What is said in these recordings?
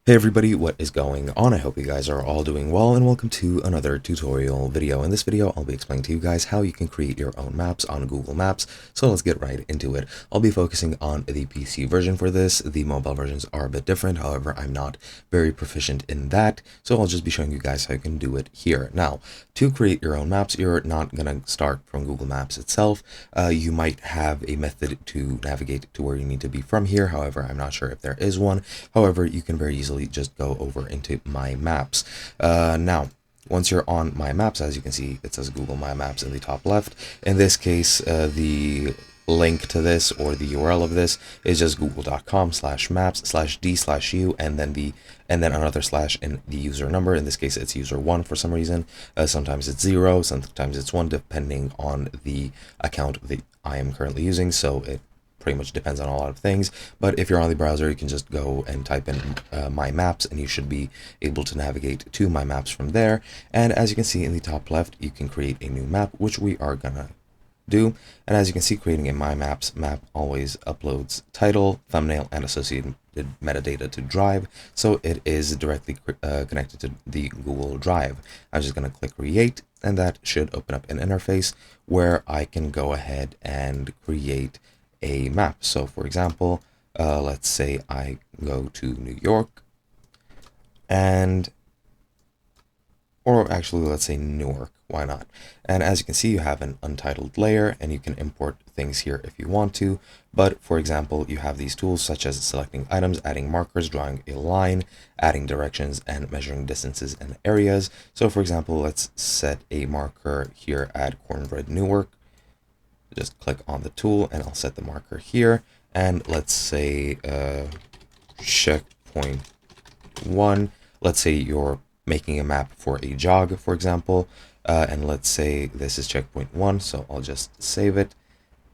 Hey everybody, what is going on? I hope you guys are all doing well, and welcome to another tutorial video. In this video, I'll be explaining to you guys how you can create your own maps on Google Maps. So let's get right into it. I'll be focusing on the PC version for this. The mobile versions are a bit different. However, I'm not very proficient in that. So I'll just be showing you guys how you can do it here. Now, to create your own maps, you're not going to start from Google Maps itself. You might have a method to navigate to where you need to be from here. However, I'm not sure if there is one. However, you can very easily just go over into My Maps. Now, once you're on My Maps, as you can see, it says Google My Maps in the top left. In this case, the link to this, or the URL of this, is just google.com/maps/d/u and then another slash in the user number. In this case, it's user 1 for some reason. Sometimes it's 0, sometimes it's 1, depending on the account that I am currently using. So it pretty much depends on a lot of things. But if you're on the browser, you can just go and type in My Maps, and you should be able to navigate to My Maps from there. And as you can see in the top left, you can create a new map, which we are gonna do. And as you can see, creating a My Maps map always uploads title, thumbnail, and associated metadata to Drive, so it is directly connected to the Google Drive. I'm just going to click create, and that should open up an interface where I can go ahead and create a map. So for example, let's say I go to New York, or actually let's say Newark, why not? And as you can see, you have an untitled layer, and you can import things here if you want to. But for example, you have these tools such as selecting items, adding markers, drawing a line, adding directions, and measuring distances and areas. So for example, let's set a marker here at Cornbread Newark. Just click on the tool, and I'll set the marker here. And let's say checkpoint 1. Let's say you're making a map for a jog, for example, and let's say this is checkpoint 1, so I'll just save it.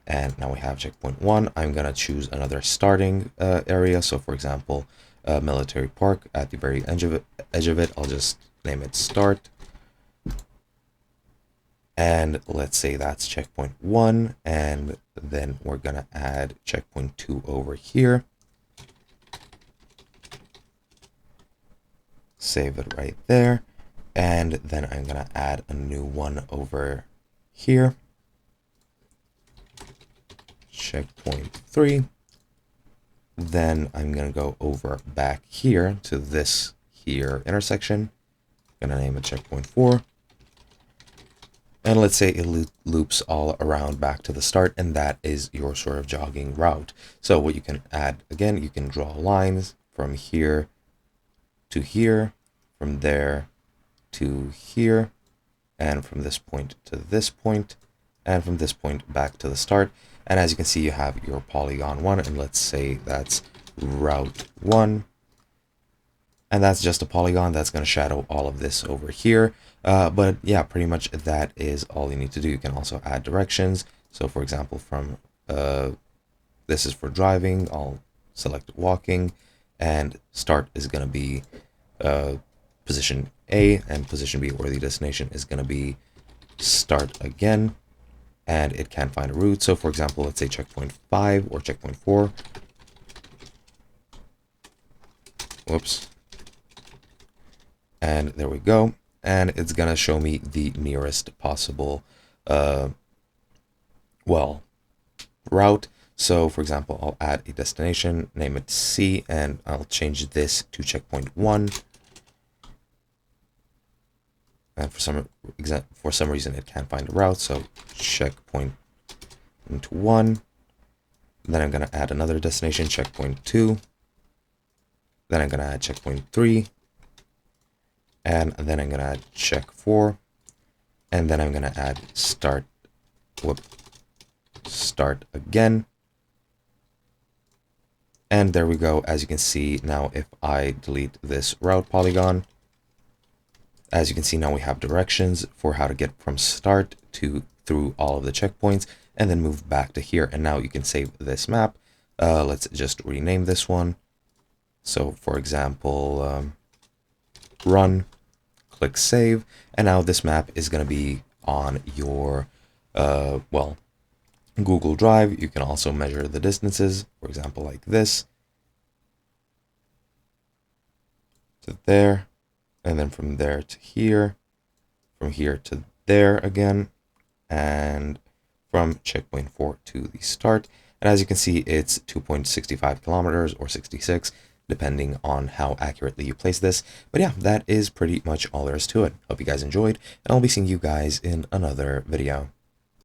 And now we have checkpoint 1. I'm gonna choose another starting area. So for example, Military Park at the very edge of it. I'll just name it start. And let's say that's checkpoint 1, and then we're gonna add checkpoint 2 over here. Save it right there, and then I'm gonna add a new one over here, checkpoint 3. Then I'm gonna go over back here to this here intersection, gonna name it checkpoint 4, and let's say it loops all around back to the start, and that is your sort of jogging route. So what you can add, again, you can draw lines from here to here, from there to here, and from this point to this point, and from this point back to the start. And as you can see, you have your polygon 1, and let's say that's route 1, and that's just a polygon that's going to shadow all of this over here. But yeah, pretty much that is all you need to do. You can also add directions. So for example, from this is for driving, I'll select walking, and start is going to be position A, and position B, or the destination, is going to be start again, and it can't find a route. So for example, let's say checkpoint 5 or checkpoint 4. Whoops. And there we go. And it's going to show me the nearest possible, route. So for example, I'll add a destination, name it C, and I'll change this to checkpoint 1. And for some reason it can't find a route, so checkpoint 1. Then I'm going to add another destination, checkpoint 2. Then I'm going to add checkpoint 3. And then I'm going to add check 4. And then I'm going to add start again. And there we go. As you can see, now if I delete this route polygon, as you can see, now we have directions for how to get from start to through all of the checkpoints, and then move back to here. And now you can save this map. Let's just rename this one. So for example, run, click save, and now this map is going to be on your Google Drive. You can also measure the distances, for example, like this. to there, and then from there to here, from here to there again, and from checkpoint 4 to the start. And as you can see, it's 2.65 kilometers or 66, depending on how accurately you place this. But yeah, that is pretty much all there is to it. Hope you guys enjoyed, and I'll be seeing you guys in another video.